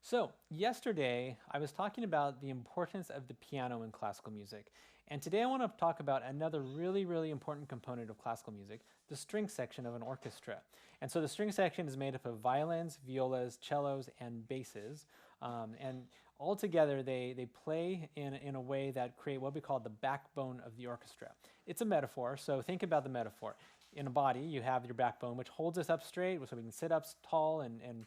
So, yesterday I was talking about the importance of the piano in classical music. And today I want to talk about another really important component of classical music, the string section of an orchestra. And so the string section is made up of violins, violas, cellos, and basses. And all together they play in a way that create what we call the backbone of the orchestra. It's a metaphor, so think about the metaphor. In a body, you have your backbone, which holds us up straight so we can sit up tall and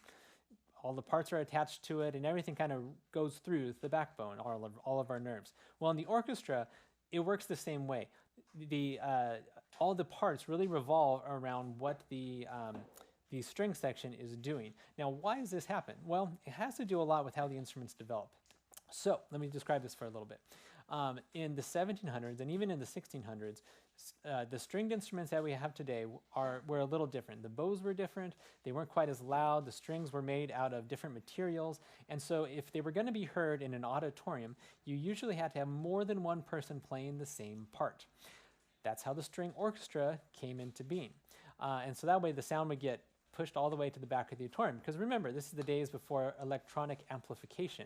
all the parts are attached to it and everything kind of goes through the backbone, all of our nerves. Well, in the orchestra, it works the same way. All the parts really revolve around what the string section is doing. Now, why does this happen? Well, it has to do a lot with how the instruments develop. So let me describe this for a little bit. In the 1700s and even in the 1600s, the stringed instruments that we have today were a little different. The bows were different, they weren't quite as loud, the strings were made out of different materials, and so if they were going to be heard in an auditorium, you usually had to have more than one person playing the same part. That's how the string orchestra came into being. And so that way the sound would get pushed all the way to the back of the auditorium. Because remember, this is the days before electronic amplification.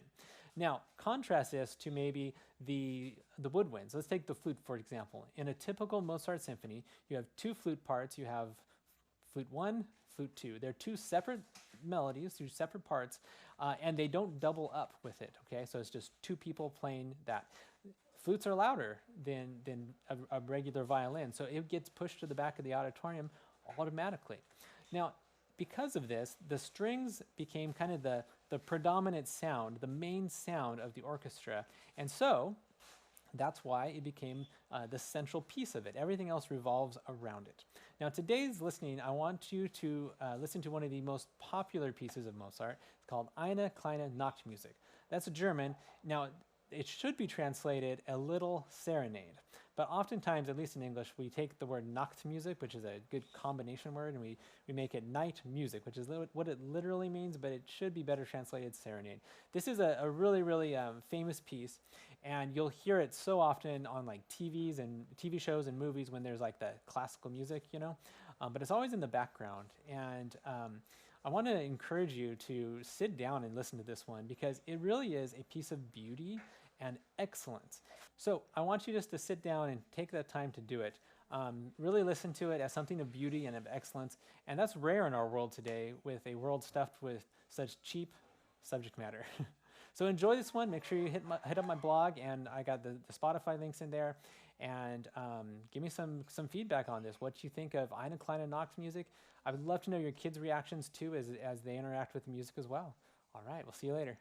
Now, contrast this to maybe the woodwinds. Let's take the flute, for example. In a typical Mozart symphony, you have two flute parts. You have flute 1, flute 2. They're two separate melodies, two separate parts, and they don't double up with it, okay? So it's just two people playing that. Flutes are louder than a regular violin, so it gets pushed to the back of the auditorium automatically. Now, because of this, the strings became kind of the predominant sound, the main sound of the orchestra, and so that's why it became the central piece of it. Everything else revolves around it. Now, today's listening, I want you to listen to one of the most popular pieces of Mozart. It's called Eine Kleine Nachtmusic. That's German. Now, it should be translated a little serenade. But oftentimes, at least in English, we take the word Nachtmusik, which is a good combination word, and we make it night music, which is what it literally means, but it should be better translated serenade. This is a really famous piece, and you'll hear it so often on like TV shows and movies when there's like the classical music, you know, but it's always in the background. And I want to encourage you to sit down and listen to this one because it really is a piece of beauty and excellence. So I want you just to sit down and take that time to do it. Really listen to it as something of beauty and of excellence. And that's rare in our world today with a world stuffed with such cheap subject matter. So enjoy this one. Make sure you hit up my blog, and I got the Spotify links in there. And give me some feedback on this. What you think of Eine Kleine Nachtmusic? I would love to know your kids' reactions too as they interact with the music as well. All right, we'll see you later.